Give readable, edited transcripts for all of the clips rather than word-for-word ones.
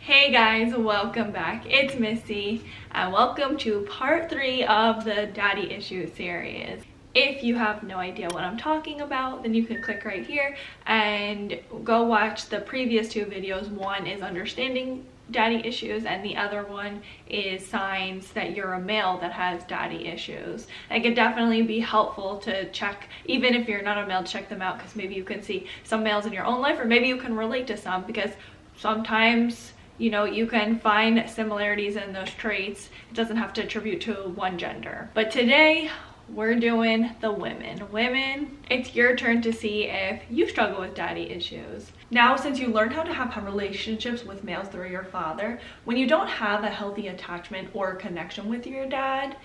Hey guys, welcome back. It's Missy and welcome to part 3 of the Daddy Issues series. If you have no idea what I'm talking about, then you can click right here and go watch the previous 2 videos. One is understanding daddy issues and the other one is signs that you're a male that has daddy issues. It could definitely be helpful to check, even if you're not a male, check them out, because maybe you can see some males in your own life, or maybe you can relate to some, because sometimes you can find similarities in those traits. It doesn't have to attribute to one gender. But today we're doing the women. Women, it's your turn to see if you struggle with daddy issues. Now, since you learned how to have relationships with males through your father, when you don't have a healthy attachment or connection with your dad,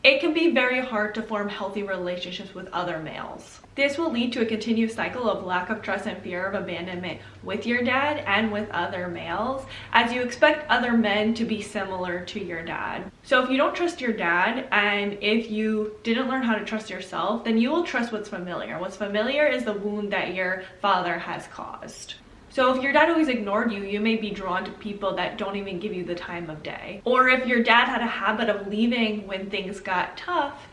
it can be very hard to form healthy relationships with other males. This will lead to a continuous cycle of lack of trust and fear of abandonment with your dad and with other males, as you expect other men to be similar to your dad. So if you don't trust your dad, and if you didn't learn how to trust yourself, then you will trust what's familiar. What's familiar is the wound that your father has caused. So if your dad always ignored you, you may be drawn to people that don't even give you the time of day. Or if your dad had a habit of leaving when things got tough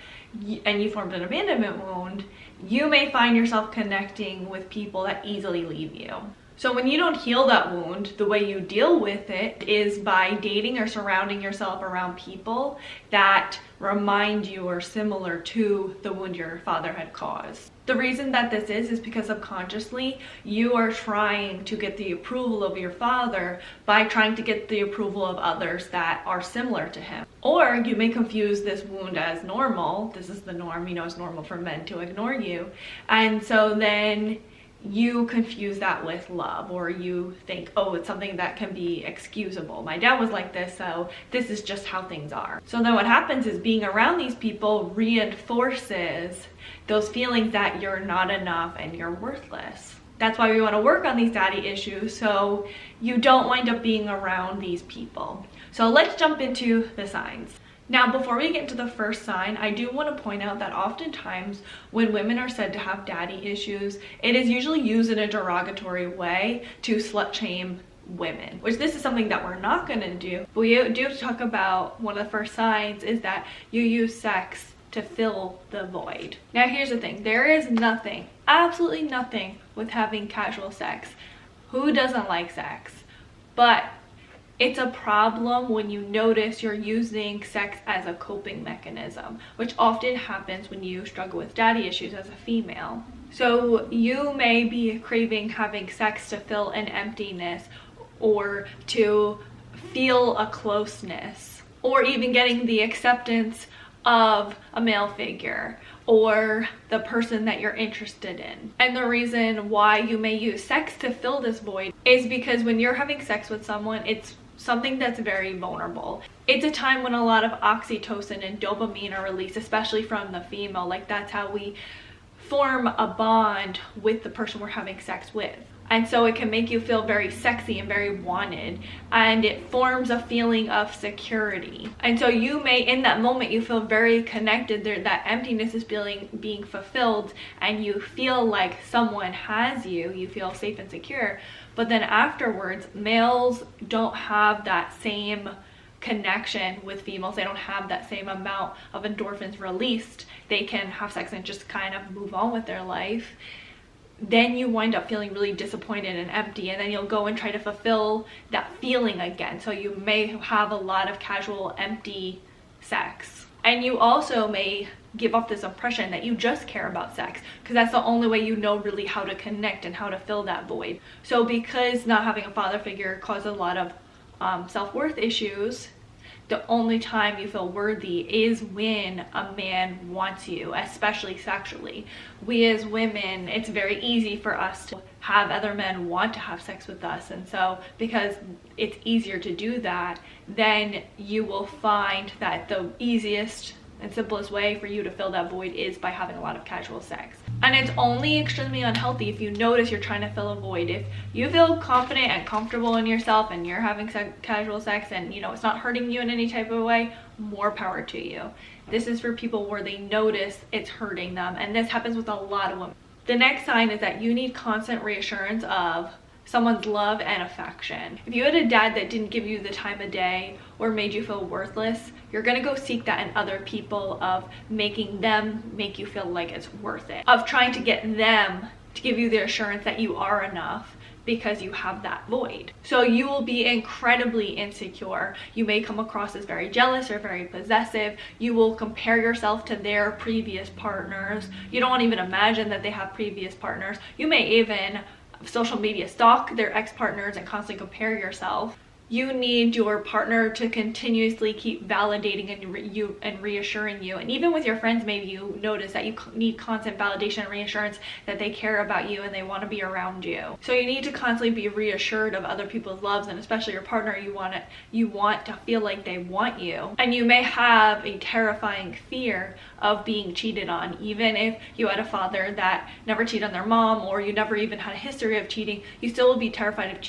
and you formed an abandonment wound, you may find yourself connecting with people that easily leave you. So when you don't heal that wound, the way you deal with it is by dating or surrounding yourself around people that remind you or similar to the wound your father had caused. The reason that this is because subconsciously you are trying to get the approval of your father by trying to get the approval of others that are similar to him. Or you may confuse this wound as normal. This is the norm, it's normal for men to ignore you. And so then you confuse that with love, or you think, oh, it's something that can be excusable. My dad was like this, so this is just how things are. So then what happens is being around these people reinforces those feelings that you're not enough and you're worthless. That's why we want to work on these daddy issues, so you don't wind up being around these people. So let's jump into the signs. Now, before we get into the first sign, I do want to point out that oftentimes when women are said to have daddy issues, it is usually used in a derogatory way to slut shame women, which this is something that we're not going to do. But we do talk about one of the first signs is that you use sex to fill the void. Now, here's the thing. There is nothing, absolutely nothing with having casual sex. Who doesn't like sex? But it's a problem when you notice you're using sex as a coping mechanism, which often happens when you struggle with daddy issues as a female. So you may be craving having sex to fill an emptiness, or to feel a closeness, or even getting the acceptance of a male figure or the person that you're interested in. And the reason why you may use sex to fill this void is because when you're having sex with someone, it's something that's very vulnerable. It's a time when a lot of oxytocin and dopamine are released, especially from the female. Like, that's how we form a bond with the person we're having sex with. And so it can make you feel very sexy and very wanted, and it forms a feeling of security. And so you may, in that moment, you feel very connected there, that emptiness is being fulfilled, and you feel like someone has you, you feel safe and secure. But then afterwards, males don't have that same connection with females. They don't have that same amount of endorphins released. They can have sex and just kind of move on with their life. Then you wind up feeling really disappointed and empty, and then you'll go and try to fulfill that feeling again. So you may have a lot of casual, empty sex. And you also may give off this impression that you just care about sex, because that's the only way you know really how to connect and how to fill that void. So because not having a father figure caused a lot of self-worth issues, the only time you feel worthy is when a man wants you, especially sexually. We as women, it's very easy for us to have other men want to have sex with us. And so because it's easier to do that, then you will find that the easiest and simplest way for you to fill that void is by having a lot of casual sex. And it's only extremely unhealthy if you notice you're trying to fill a void. If you feel confident and comfortable in yourself and you're having casual sex and it's not hurting you in any type of way, more power to you. This is for people where they notice it's hurting them, and this happens with a lot of women. The next sign is that you need constant reassurance of someone's love and affection. If you had a dad that didn't give you the time of day or made you feel worthless, you're gonna go seek that in other people, of making them make you feel like it's worth it, of trying to get them to give you the assurance that you are enough because you have that void. So you will be incredibly insecure. You may come across as very jealous or very possessive. You will compare yourself to their previous partners. You don't want to even imagine that they have previous partners. You may even social media stalk their ex-partners and constantly compare yourself. You need your partner to continuously keep validating and reassuring you. And even with your friends, maybe you notice that you need constant validation and reassurance that they care about you and they want to be around you. So you need to constantly be reassured of other people's loves, and especially your partner. You want to feel like they want you. And you may have a terrifying fear of being cheated on. Even if you had a father that never cheated on their mom, or you never even had a history of cheating, you still will be terrified of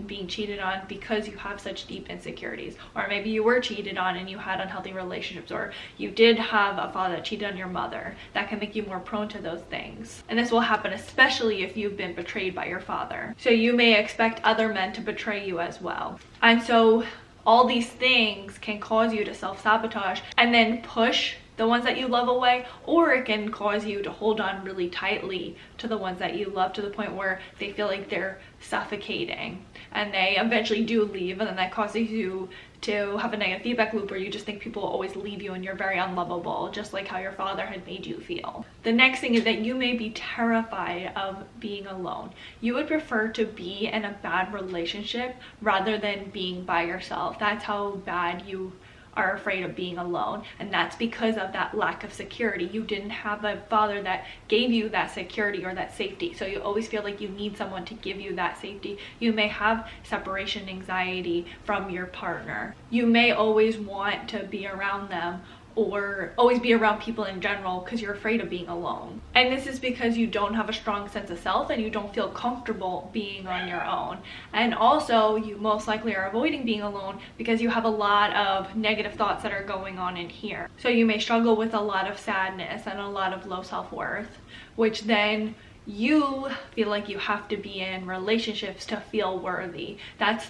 being cheated on because you have such deep insecurities. Or maybe you were cheated on and you had unhealthy relationships, or you did have a father that cheated on your mother. That can make you more prone to those things. And this will happen especially if you've been betrayed by your father. So you may expect other men to betray you as well. And so all these things can cause you to self-sabotage and then push the ones that you love away, or it can cause you to hold on really tightly to the ones that you love, to the point where they feel like they're suffocating and they eventually do leave, and then that causes you to have a negative feedback loop where you just think people will always leave you and you're very unlovable, just like how your father had made you feel. The next thing is that you may be terrified of being alone. You would prefer to be in a bad relationship rather than being by yourself. That's how bad you are afraid of being alone, and that's because of that lack of security. You didn't have a father that gave you that security or that safety, so you always feel like you need someone to give you that safety. You may have separation anxiety from your partner. You may always want to be around them, or always be around people in general, because you're afraid of being alone. And this is because you don't have a strong sense of self and you don't feel comfortable being on your own. And also, you most likely are avoiding being alone because you have a lot of negative thoughts that are going on in here. So you may struggle with a lot of sadness and a lot of low self-worth, which then you feel like you have to be in relationships to feel worthy. That's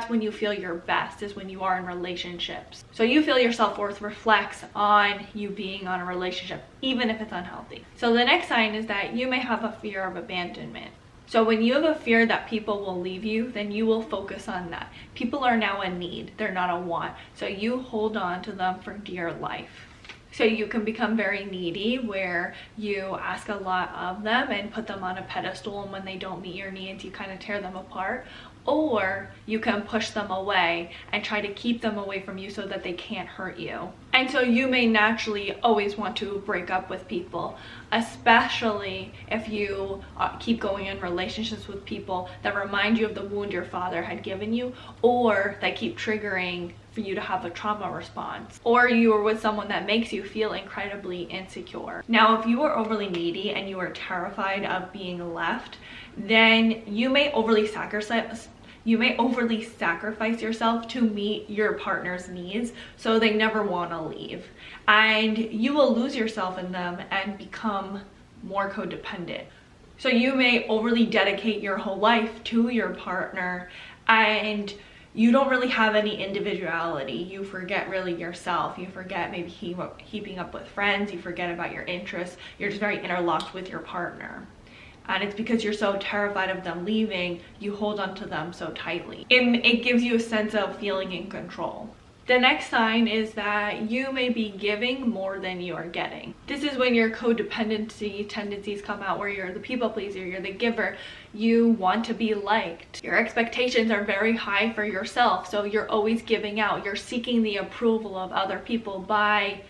when you feel your best, is when you are in relationships. So you feel your self-worth reflects on you being on a relationship, even if it's unhealthy. So the next sign is that you may have a fear of abandonment. So when you have a fear that people will leave you, then you will focus on that. People are now a need, they're not a want. So you hold on to them for dear life. So you can become very needy, where you ask a lot of them and put them on a pedestal, and when they don't meet your needs, you kind of tear them apart. Or you can push them away and try to keep them away from you so that they can't hurt you. And so you may naturally always want to break up with people, especially if you keep going in relationships with people that remind you of the wound your father had given you, or that keep triggering for you to have a trauma response, or you are with someone that makes you feel incredibly insecure. Now, if you are overly needy and you are terrified of being left, then you may overly sacrifice yourself to meet your partner's needs, so they never want to leave. And you will lose yourself in them and become more codependent. So you may overly dedicate your whole life to your partner, and you don't really have any individuality. You forget really yourself. You forget maybe keeping up with friends. You forget about your interests. You're just very interlocked with your partner. And it's because you're so terrified of them leaving, you hold on to them so tightly. It gives you a sense of feeling in control. The next sign is that you may be giving more than you are getting. This is when your codependency tendencies come out, where you're the people pleaser, you're the giver, you want to be liked. Your expectations are very high for yourself, so you're always giving out. You're seeking the approval of other people by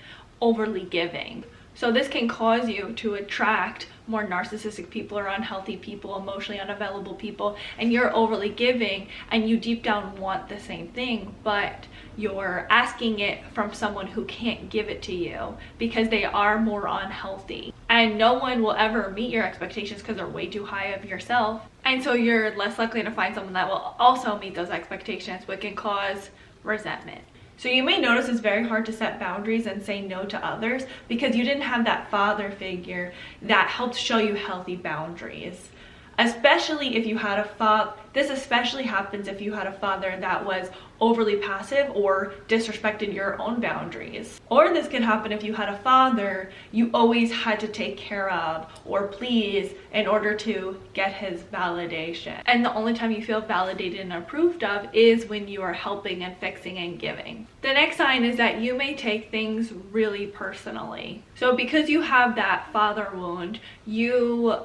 overly giving. So this can cause you to attract more narcissistic people or unhealthy people, emotionally unavailable people, and you're overly giving and you deep down want the same thing, but you're asking it from someone who can't give it to you because they are more unhealthy. And no one will ever meet your expectations because they're way too high of yourself. And so you're less likely to find someone that will also meet those expectations, but can cause resentment. So you may notice it's very hard to set boundaries and say no to others because you didn't have that father figure that helped show you healthy boundaries. especially if you had a father. This especially happens if you had a father that was overly passive or disrespected your own boundaries. Or this could happen if you had a father you always had to take care of or please in order to get his validation. And the only time you feel validated and approved of is when you are helping and fixing and giving. The next sign is that you may take things really personally. So because you have that father wound, you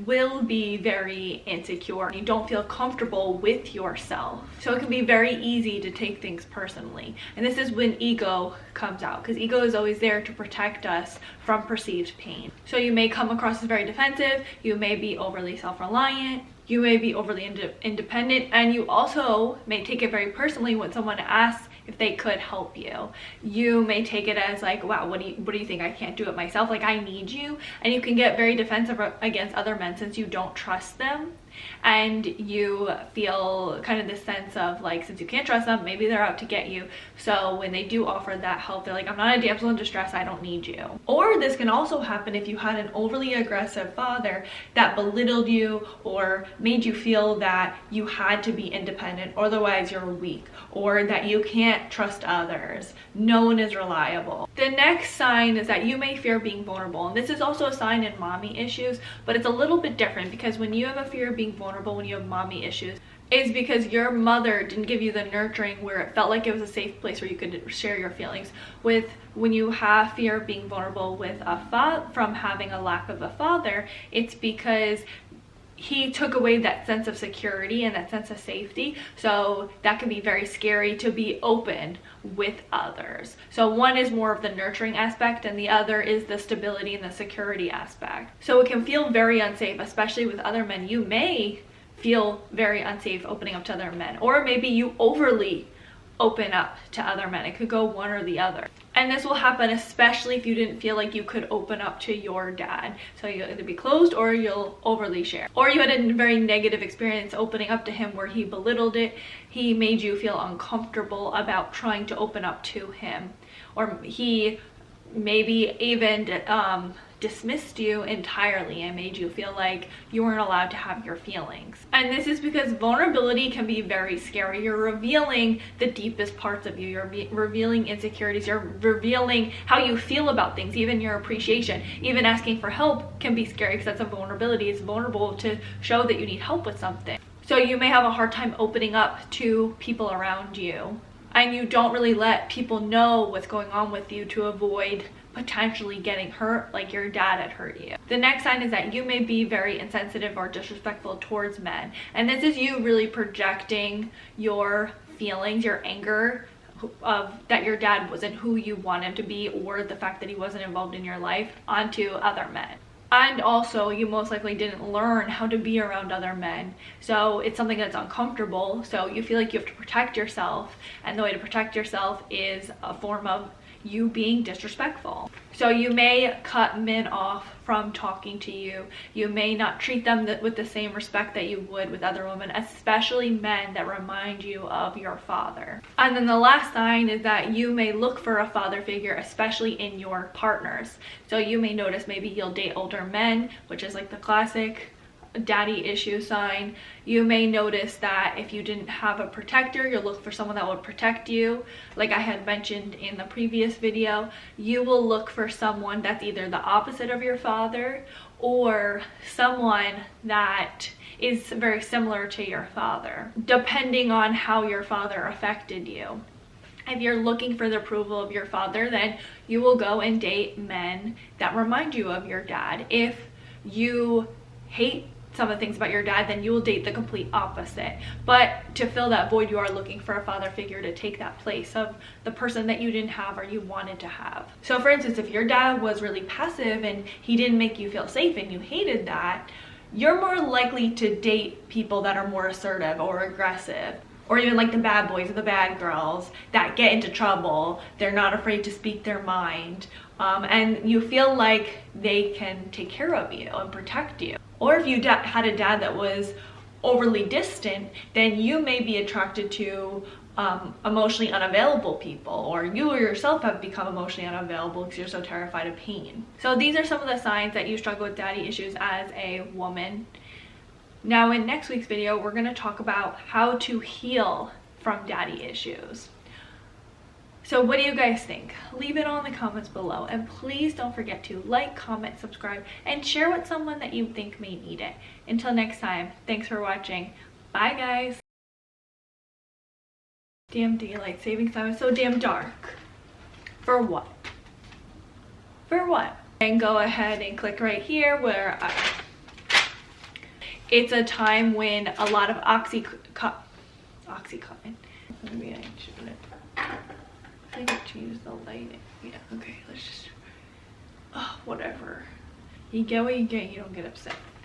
will be very insecure. You don't feel comfortable with yourself. So it can be very easy to take things personally. And this is when ego comes out, because ego is always there to protect us from perceived pain. So you may come across as very defensive, you may be overly self-reliant, you may be overly independent, and you also may take it very personally when someone asks if they could help you. You may take it as like, wow, what do you think, I can't do it myself? Like, I need you. And you can get very defensive against other men since you don't trust them. And you feel kind of this sense of like, since you can't trust them, maybe they're out to get you. So when they do offer that help, they're like, I'm not a damsel in distress, I don't need you. Or this can also happen if you had an overly aggressive father that belittled you or made you feel that you had to be independent, otherwise you're weak, or that you can't trust others. No one is reliable. The next sign is that you may fear being vulnerable. And this is also a sign in mommy issues, but it's a little bit different, because when you have a fear of being vulnerable, when you have mommy issues, is because your mother didn't give you the nurturing where it felt like it was a safe place where you could share your feelings. With when you have fear of being vulnerable with from having a lack of a father, it's because he took away that sense of security and that sense of safety. So that can be very scary to be open with others. So one is more of the nurturing aspect and the other is the stability and the security aspect. So it can feel very unsafe, especially with other men. You may feel very unsafe opening up to other men, or maybe you overly open up to other men. It could go one or the other. And this will happen especially if you didn't feel like you could open up to your dad. So you'll either be closed or you'll overly share. Or you had a very negative experience opening up to him where he belittled it. He made you feel uncomfortable about trying to open up to him. Or he maybe even dismissed you entirely and made you feel like you weren't allowed to have your feelings. And this is because vulnerability can be very scary. You're revealing the deepest parts of you. You're revealing insecurities. You're revealing how you feel about things, even your appreciation. Even asking for help can be scary because that's a vulnerability. It's vulnerable to show that you need help with something. So you may have a hard time opening up to people around you. And you don't really let people know what's going on with you to avoid potentially getting hurt like your dad had hurt you. The next sign is that you may be very insensitive or disrespectful towards men. And this is you really projecting your feelings, your anger of that your dad wasn't who you want him to be, or the fact that he wasn't involved in your life, onto other men. And also, you most likely didn't learn how to be around other men. So it's something that's uncomfortable. So you feel like you have to protect yourself. And the way to protect yourself is a form of you being disrespectful. So you may cut men off from talking to you. You may not treat them with the same respect that you would with other women, especially men that remind you of your father. And then the last sign is that you may look for a father figure, especially in your partners. So you may notice maybe you'll date older men, which is like the classic daddy issue sign. You may notice that if you didn't have a protector, you'll look for someone that would protect you. Like I had mentioned in the previous video, you will look for someone that's either the opposite of your father or someone that is very similar to your father, depending on how your father affected you. If you're looking for the approval of your father, then you will go and date men that remind you of your dad. If you hate some of the things about your dad, then you will date the complete opposite. But to fill that void, you are looking for a father figure to take that place of the person that you didn't have or you wanted to have. So for instance, if your dad was really passive and he didn't make you feel safe and you hated that, you're more likely to date people that are more assertive or aggressive, or even like the bad boys or the bad girls that get into trouble. They're not afraid to speak their mind, and you feel like they can take care of you and protect you. Or if you had a dad that was overly distant, then you may be attracted to emotionally unavailable people, or you yourself have become emotionally unavailable because you're so terrified of pain. So these are some of the signs that you struggle with daddy issues as a woman. Now in next week's video, we're going to talk about how to heal from daddy issues. So what do you guys think? Leave it all in the comments below, and please don't forget to like, comment, subscribe, and share with someone that you think may need it. Until next time, thanks for watching. Bye guys. Damn daylight savings time is so damn dark. For what? For what? And go ahead and click right here where it's a time when a lot of Oxycontin. Maybe I shouldn't. I think I changed the lighting. Yeah, okay, let's just, oh, whatever. You get what you get, you don't get upset.